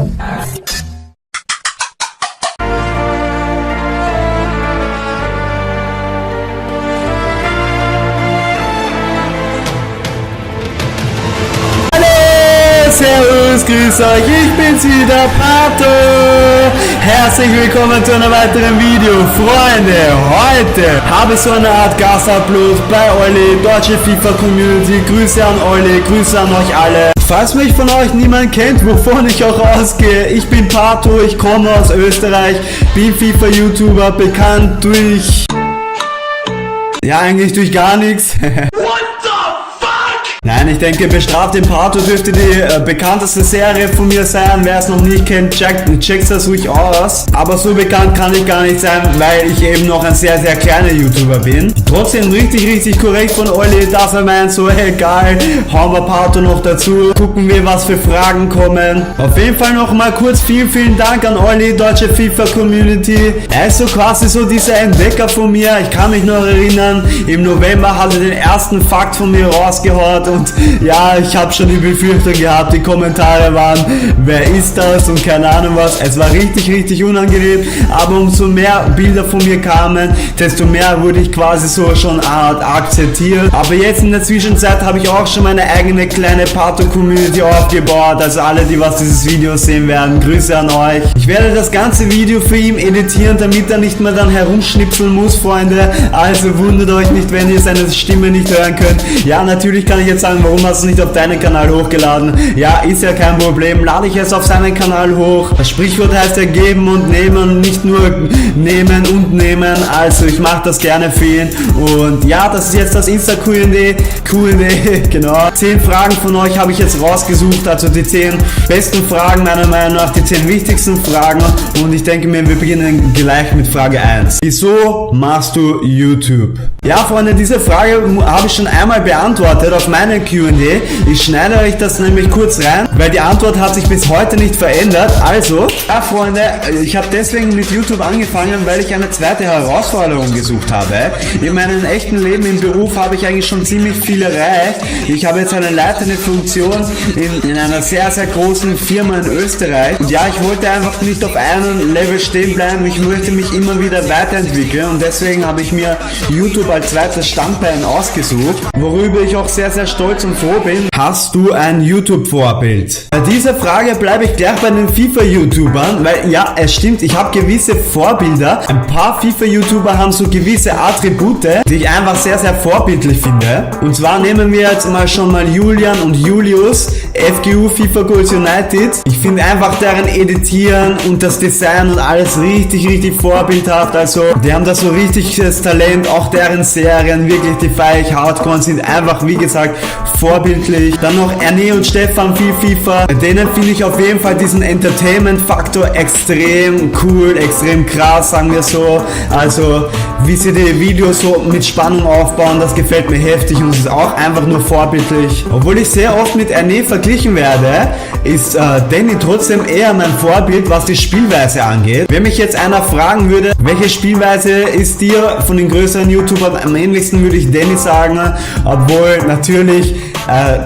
Servus, grüß euch, ich bin's wieder, Pato. Herzlich willkommen zu einem weiteren Video. Freunde, heute habe ich so eine Art Gastupload bei Olli, deutsche FIFA-Community. Grüße an Olli, Grüße an euch alle. Falls mich von euch niemand kennt, wovon ich auch ausgehe, ich bin Pato, ich komme aus Österreich, bin FIFA-YouTuber, bekannt durch... ja, eigentlich durch gar nichts. Nein, ich denke, Bestraft den Pato dürfte die bekannteste Serie von mir sein. Wer es noch nicht kennt, checkt das ruhig aus. Aber so bekannt kann ich gar nicht sein, weil ich eben noch ein sehr, sehr kleiner YouTuber bin. Trotzdem richtig korrekt von Olli, dass er meint so, hey geil, hauen wir Pato noch dazu. Gucken wir, was für Fragen kommen. Auf jeden Fall noch mal kurz vielen Dank an Olli, deutsche FIFA-Community. Er ist so quasi so dieser Entdecker von mir. Ich kann mich noch erinnern, im November hat er den ersten Fakt von mir rausgehauen. Und ja, ich habe schon die Befürchtung gehabt, die Kommentare waren, wer ist das und keine Ahnung was. Es war richtig unangenehm, aber umso mehr Bilder von mir kamen, desto mehr wurde ich quasi so schon akzeptiert. Aber jetzt in der Zwischenzeit habe ich auch schon meine eigene kleine Pato-Community aufgebaut, also alle, die was dieses Video sehen werden, Grüße an euch. Ich werde das ganze Video für ihn editieren, damit er nicht mehr dann herumschnipseln muss, Freunde. Also wundert euch nicht, wenn ihr seine Stimme nicht hören könnt. Ja, natürlich kann ich jetzt sagen, warum hast du es nicht auf deinen Kanal hochgeladen? Ja, ist ja kein Problem, lade ich es auf seinen Kanal hoch. Das Sprichwort heißt ja geben und nehmen, nicht nur nehmen und nehmen, also ich mache das gerne für ihn. Und ja, das ist jetzt das Insta-Q&A, genau. 10 Fragen von euch habe ich jetzt rausgesucht, also die 10 besten Fragen, meiner Meinung nach die 10 wichtigsten Fragen. Und ich denke mir, wir beginnen gleich mit Frage 1. Wieso machst du YouTube? Ja, Freunde, diese Frage habe ich schon einmal beantwortet auf meinem Q&A. Ich schneide euch das nämlich kurz rein, weil die Antwort hat sich bis heute nicht verändert. Also, ja Freunde, ich habe deswegen mit YouTube angefangen, weil ich eine zweite Herausforderung gesucht habe. In meinem echten Leben im Beruf habe ich eigentlich schon ziemlich viel erreicht. Ich habe jetzt eine leitende Funktion in einer sehr großen Firma in Österreich. Und ja, ich wollte einfach nicht auf einem Level stehen bleiben. Ich möchte mich immer wieder weiterentwickeln und deswegen habe ich mir YouTube als zweites Standbein ausgesucht, worüber ich auch sehr stolz und froh bin. Hast du ein YouTube-Vorbild? Bei dieser Frage bleibe ich gleich bei den FIFA-YouTubern, weil ja, es stimmt, ich habe gewisse Vorbilder. Ein paar FIFA-YouTuber haben so gewisse Attribute, die ich einfach sehr vorbildlich finde. Und zwar nehmen wir jetzt schon mal Julian und Julius, FGU FIFA Goals United. Ich finde einfach deren Editieren und das Design und alles richtig vorbildhaft. Also, die haben da so richtiges Talent, auch deren Serien, wirklich, die feiere ich hardcore, sind einfach, wie gesagt, vorbildlich. Dann noch Erne und Stefan, viel FIFA. Bei denen finde ich auf jeden Fall diesen Entertainment-Faktor extrem cool, extrem krass, sagen wir so. Also, wie sie die Videos so mit Spannung aufbauen, das gefällt mir heftig und es ist auch einfach nur vorbildlich. Obwohl ich sehr oft mit Erne verglichen werde, ist Danny trotzdem eher mein Vorbild, was die Spielweise angeht. Wenn mich jetzt einer fragen würde, welche Spielweise ist dir von den größeren YouTubern am ähnlichsten, würde ich Danny sagen, obwohl natürlich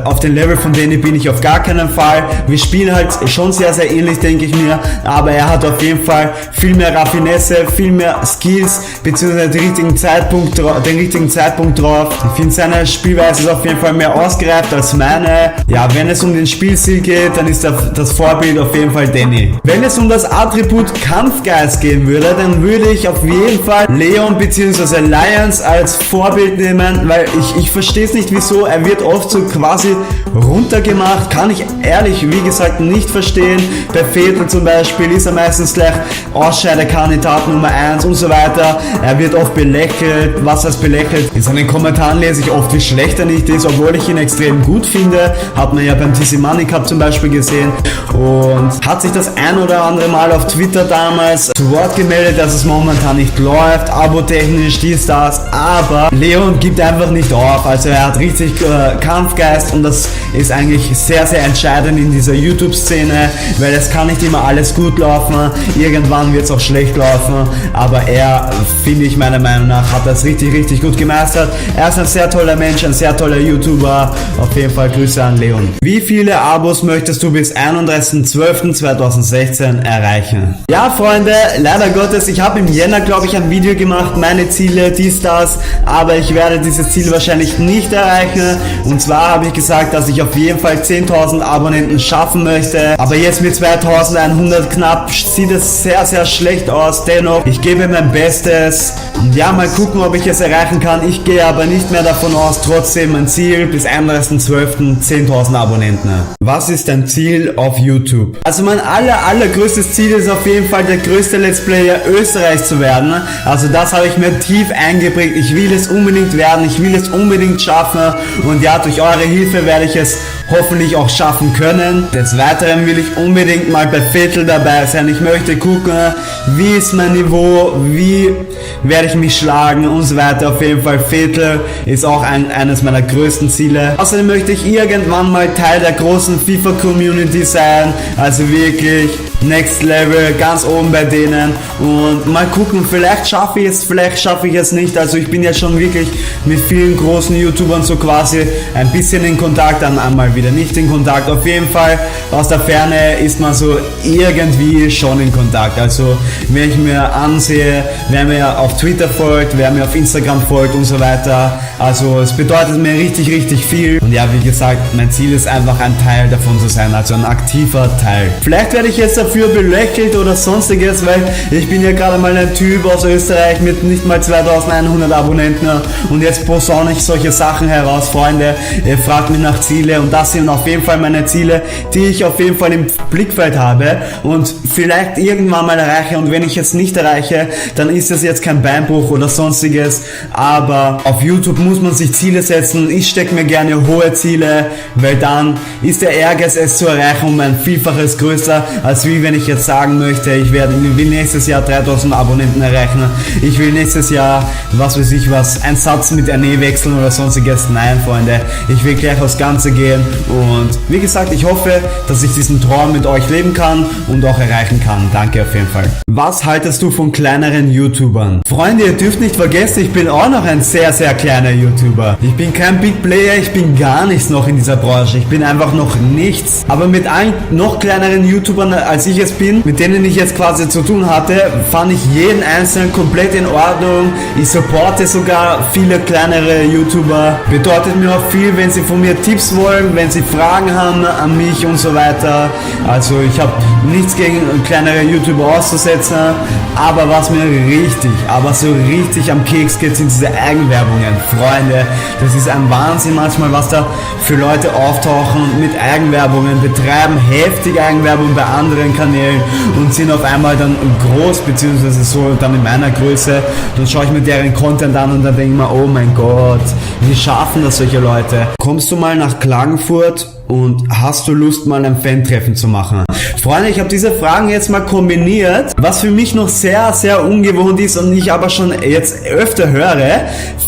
auf dem Level von Danny bin ich auf gar keinen Fall. Wir spielen halt schon sehr ähnlich, denke ich mir, aber er hat auf jeden Fall viel mehr Raffinesse, viel mehr Skills, beziehungsweise den richtigen Zeitpunkt drauf. Ich finde, seine Spielweise ist auf jeden Fall mehr ausgereift als meine. Ja, wenn es um den Spielstil geht, dann ist das Vorbild auf jeden Fall Danny. Wenn es um das Attribut Kampfgeist gehen würde, dann würde ich auf jeden Fall Leon bzw. Lions als Vorbild nehmen, weil ich verstehe es nicht, wieso. Er wird oft so quasi runtergemacht, kann ich ehrlich, wie gesagt, nicht verstehen. Bei Vettel zum Beispiel ist er meistens gleich Ausscheidekandidat Nummer 1 und so weiter. Er wird oft belächelt. Was heißt belächelt? In seinen Kommentaren lese ich oft, wie schlecht er nicht ist, obwohl ich ihn extrem gut finde. Hat man ja beim TC Money Cup zum Beispiel gesehen. Und hat sich das ein oder andere Mal auf Twitter damals zu Wort gemeldet, dass es momentan nicht läuft, abotechnisch, das. Aber Leon gibt einfach nicht auf. Also er hat richtig Kampfgeist und das ist eigentlich sehr, sehr entscheidend in dieser YouTube-Szene, weil es kann nicht immer alles gut laufen, irgendwann wird es auch schlecht laufen, aber er, finde ich meiner Meinung nach, hat das richtig, richtig gut gemeistert. Er ist ein sehr toller Mensch, ein sehr toller YouTuber, auf jeden Fall Grüße an Leon. Wie viele Abos möchtest du bis 31.12.2016 erreichen? Ja, Freunde, leider Gottes, ich habe im Jänner, glaube ich, ein Video gemacht, meine Ziele, dies, das, aber ich werde dieses Ziel wahrscheinlich nicht erreichen. Und zwar habe ich gesagt, dass ich auf jeden Fall 10.000 Abonnenten schaffen möchte, aber jetzt mit 2.100 knapp sieht es sehr, sehr schlecht aus. Dennoch, ich gebe mein Bestes und ja, mal gucken, ob ich es erreichen kann. Ich gehe aber nicht mehr davon aus, trotzdem mein Ziel bis 31.12. 10.000 Abonnenten. Was ist dein Ziel auf YouTube? Also mein allergrößtes Ziel ist auf jeden Fall der größte Let's Player Österreichs zu werden. Also das habe ich mir tief eingeprägt. Ich will es unbedingt werden, ich will es unbedingt schaffen und ja, durch eure Hilfe werde ich es hoffentlich auch schaffen können. Des Weiteren will ich unbedingt mal bei Vettel dabei sein. Ich möchte gucken, wie ist mein Niveau, wie werde ich mich schlagen und so weiter. Auf jeden Fall Vettel ist auch eines meiner größten Ziele. Außerdem möchte ich irgendwann mal Teil der großen FIFA-Community sein. Also wirklich Next Level, ganz oben bei denen und mal gucken, vielleicht schaffe ich es, vielleicht schaffe ich es nicht. Also ich bin ja schon wirklich mit vielen großen YouTubern so quasi ein bisschen in Kontakt, dann einmal wieder nicht in Kontakt. Auf jeden Fall aus der Ferne ist man so irgendwie schon in Kontakt. Also wenn ich mir ansehe, wer mir auf Twitter folgt, wer mir auf Instagram folgt und so weiter. Also es bedeutet mir richtig, richtig viel. Und ja, wie gesagt, mein Ziel ist einfach ein Teil davon zu sein, also ein aktiver Teil. Vielleicht werde ich jetzt dafür belächelt oder sonstiges, weil ich bin ja gerade mal ein Typ aus Österreich mit nicht mal 2.100 Abonnenten und jetzt posaune ich solche Sachen heraus. Freunde, ihr fragt mich nach Ziele und das sind auf jeden Fall meine Ziele, die ich auf jeden Fall im Blickfeld habe und vielleicht irgendwann mal erreiche, und wenn ich es nicht erreiche, dann ist es jetzt kein Beinbruch oder sonstiges, aber auf YouTube muss man sich Ziele setzen. Ich stecke mir gerne hohe Ziele, weil dann ist der Ehrgeiz, es zu erreichen, um ein Vielfaches größer, als wie wenn ich jetzt sagen möchte, ich will nächstes Jahr 3.000 Abonnenten erreichen, ich will nächstes Jahr, was weiß ich was, einen Satz mit Erne wechseln oder sonstiges. Nein, Freunde, ich will gleich aufs Ganze gehen und wie gesagt, ich hoffe, dass ich diesen Traum mit euch leben kann und auch erreichen kann. Danke auf jeden Fall. Was haltest du von kleineren YouTubern? Freunde, ihr dürft nicht vergessen, ich bin auch noch ein sehr, sehr kleiner YouTuber. Ich bin kein Big Player, ich bin gar nichts noch in dieser Branche. Ich bin einfach noch nichts. Aber mit allen noch kleineren YouTubern, als ich es bin, mit denen ich jetzt quasi zu tun hatte, fand ich jeden einzelnen komplett in Ordnung. Ich supporte sogar viele kleinere YouTuber. Bedeutet mir auch viel, wenn sie von mir Tipps wollen, wenn sie Fragen haben an mich und so weiter. Also ich habe nichts gegen kleinere YouTuber auszusetzen, aber was mir so richtig am Keks geht, sind diese Eigenwerbungen. Freunde, das ist ein Wahnsinn manchmal, was da für Leute auftauchen und mit Eigenwerbungen betreiben, heftig Eigenwerbung bei anderen Kanälen und sind auf einmal dann groß, beziehungsweise so dann in meiner Größe. Dann schaue ich mir deren Content an und dann denke ich mir, oh mein Gott, wie schaffen das solche Leute? Kommst du mal nach Klagenfurt und hast du Lust, mal ein Fan-Treffen zu machen? Freunde, ich habe diese Fragen jetzt mal kombiniert, was für mich noch sehr, sehr ungewohnt ist und ich aber schon jetzt öfter höre,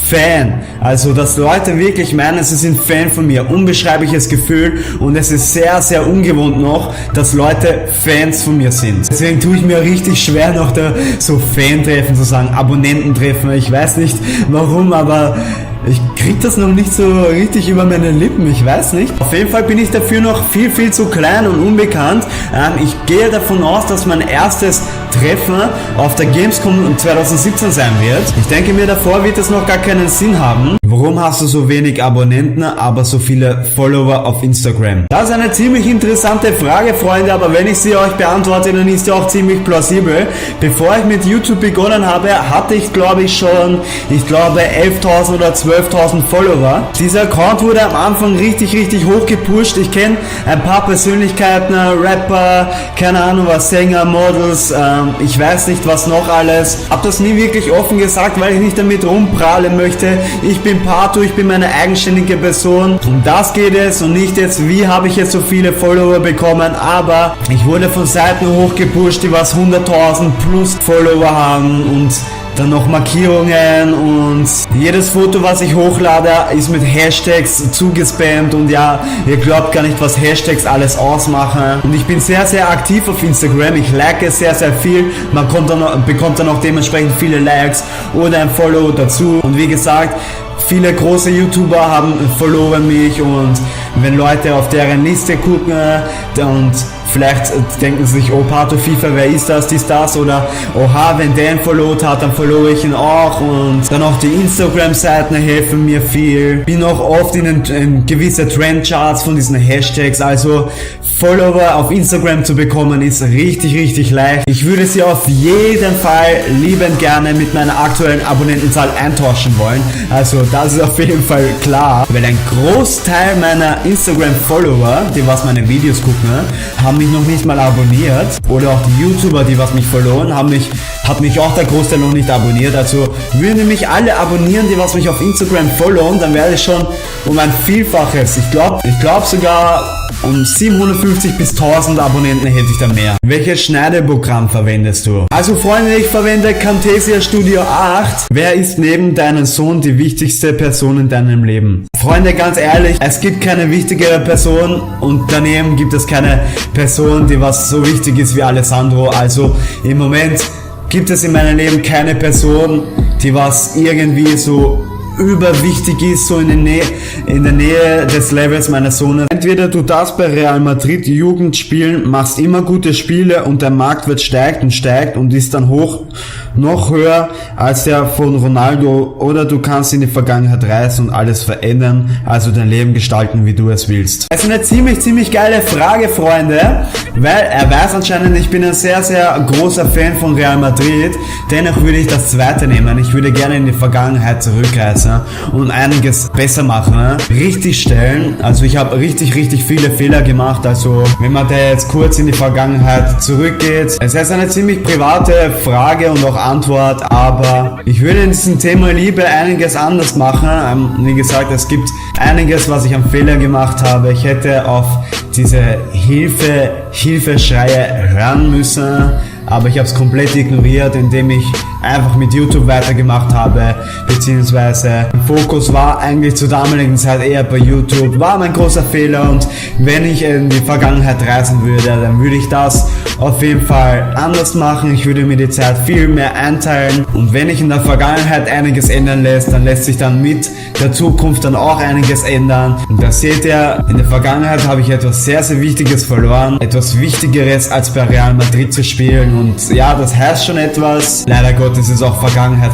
Fan. Also, dass Leute wirklich meinen, sie sind Fan von mir. Unbeschreibliches Gefühl und es ist sehr, sehr ungewohnt noch, dass Leute Fans von mir sind. Deswegen tue ich mir richtig schwer, noch da so Fan-Treffen zu sagen, Abonnententreffen. Ich weiß nicht warum, aber ich krieg das noch nicht so richtig über meine Lippen, ich weiß nicht. Auf jeden Fall bin ich dafür noch viel, viel zu klein und unbekannt. Ich gehe davon aus, dass mein erstes Treffen auf der Gamescom 2017 sein wird. Ich denke mir, davor wird es noch gar keinen Sinn haben. Warum hast du so wenig Abonnenten, aber so viele Follower auf Instagram? Das ist eine ziemlich interessante Frage, Freunde, aber wenn ich sie euch beantworte, dann ist sie auch ziemlich plausibel. Bevor ich mit YouTube begonnen habe, hatte ich glaube 11.000 oder 12.000 Follower. Dieser Account wurde am Anfang richtig, richtig hoch gepusht. Ich kenne ein paar Persönlichkeiten, Rapper, keine Ahnung was, Sänger, Models, ich weiß nicht was noch alles. Hab das nie wirklich offen gesagt, weil ich nicht damit rumprahlen möchte. Ich bin Pato, ich bin meine eigenständige Person. Um das geht es und nicht jetzt, wie habe ich jetzt so viele Follower bekommen, aber ich wurde von Seiten hoch gepusht, die was 100.000 plus Follower haben und dann noch Markierungen und jedes Foto, was ich hochlade, ist mit Hashtags zugespammt und ja, ihr glaubt gar nicht, was Hashtags alles ausmachen. Und ich bin sehr, sehr aktiv auf Instagram, ich like es sehr, sehr viel, man bekommt dann auch dementsprechend viele Likes oder ein Follow dazu. Und wie gesagt, viele große YouTuber haben followen mich und wenn Leute auf deren Liste gucken und vielleicht denken sie sich, oh Pato FIFA, wer ist das, dies, das oder oha, wenn der ihn followed hat, dann followe ich ihn auch und dann auch die Instagram-Seiten helfen mir viel. Bin auch oft in gewisse Trendcharts von diesen Hashtags, also Follower auf Instagram zu bekommen ist richtig, richtig leicht. Ich würde sie auf jeden Fall liebend gerne mit meiner aktuellen Abonnentenzahl eintauschen wollen, also das ist auf jeden Fall klar, weil ein Großteil meiner Instagram-Follower, die was meine Videos gucken, haben mich noch nicht mal abonniert oder auch die YouTuber, die was mich followen, hat mich auch der Großteil noch nicht abonniert, also würden mich alle abonnieren, die was mich auf Instagram followen, dann werde ich schon um ein Vielfaches, ich glaube sogar um 750 bis 1000 Abonnenten hätte ich da mehr. Welches Schneideprogramm verwendest du? Also Freunde, ich verwende Camtasia Studio 8. Wer ist neben deinem Sohn die wichtigste Person in deinem Leben? Freunde, ganz ehrlich, es gibt keine wichtigere Person und daneben gibt es keine Person, die was so wichtig ist wie Alessandro. Also im Moment gibt es in meinem Leben keine Person, die was irgendwie so überwichtig ist, so in der Nähe des Levels meines Sohnes. Entweder du darfst bei Real Madrid Jugend spielen, machst immer gute Spiele und der Marktwert steigt und ist dann noch höher als der von Ronaldo, oder du kannst in die Vergangenheit reisen und alles verändern, also dein Leben gestalten, wie du es willst. Das ist eine ziemlich geile Frage, Freunde, weil er weiß anscheinend, ich bin ein sehr, sehr großer Fan von Real Madrid, dennoch würde ich das zweite nehmen. Ich würde gerne in die Vergangenheit zurückreisen und einiges besser machen, richtig stellen. Also ich habe richtig viele Fehler gemacht, also wenn man da jetzt kurz in die Vergangenheit zurückgeht. Es ist eine ziemlich private Frage und auch Antwort, aber ich würde in diesem Thema Liebe einiges anders machen. Wie gesagt, es gibt einiges, was ich am Fehler gemacht habe. Ich hätte auf diese Hilfeschreie hören müssen, aber ich habe es komplett ignoriert, indem ich einfach mit YouTube weitergemacht habe, beziehungsweise mein Fokus war eigentlich zur damaligen Zeit eher bei YouTube, war mein großer Fehler, und wenn ich in die Vergangenheit reisen würde, dann würde ich das auf jeden Fall anders machen. Ich würde mir die Zeit viel mehr einteilen, und wenn ich in der Vergangenheit einiges ändern lässt, dann lässt sich dann mit der Zukunft dann auch einiges ändern. Und da seht ihr, in der Vergangenheit habe ich etwas sehr, sehr Wichtiges verloren, etwas Wichtigeres als bei Real Madrid zu spielen, und ja, das heißt schon etwas. Leider Gottes ist auch Vergangenheit,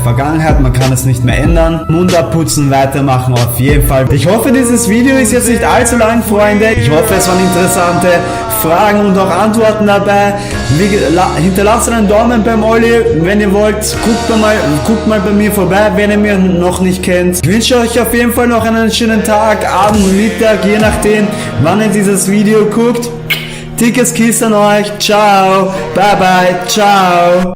man kann es nicht mehr ändern. Mund abputzen, weitermachen auf jeden Fall. Ich hoffe, dieses Video ist jetzt nicht allzu lang, Freunde. Ich hoffe, es waren interessante Fragen und auch Antworten dabei. Hinterlasst einen Daumen beim Olli, wenn ihr wollt. Guckt mal bei mir vorbei, wenn ihr mich noch nicht kennt. Ich wünsche euch auf jeden Fall noch einen schönen Tag, Abend, Mittag, je nachdem, wann ihr dieses Video guckt. Dickes Kiss an euch. Ciao. Bye bye. Ciao.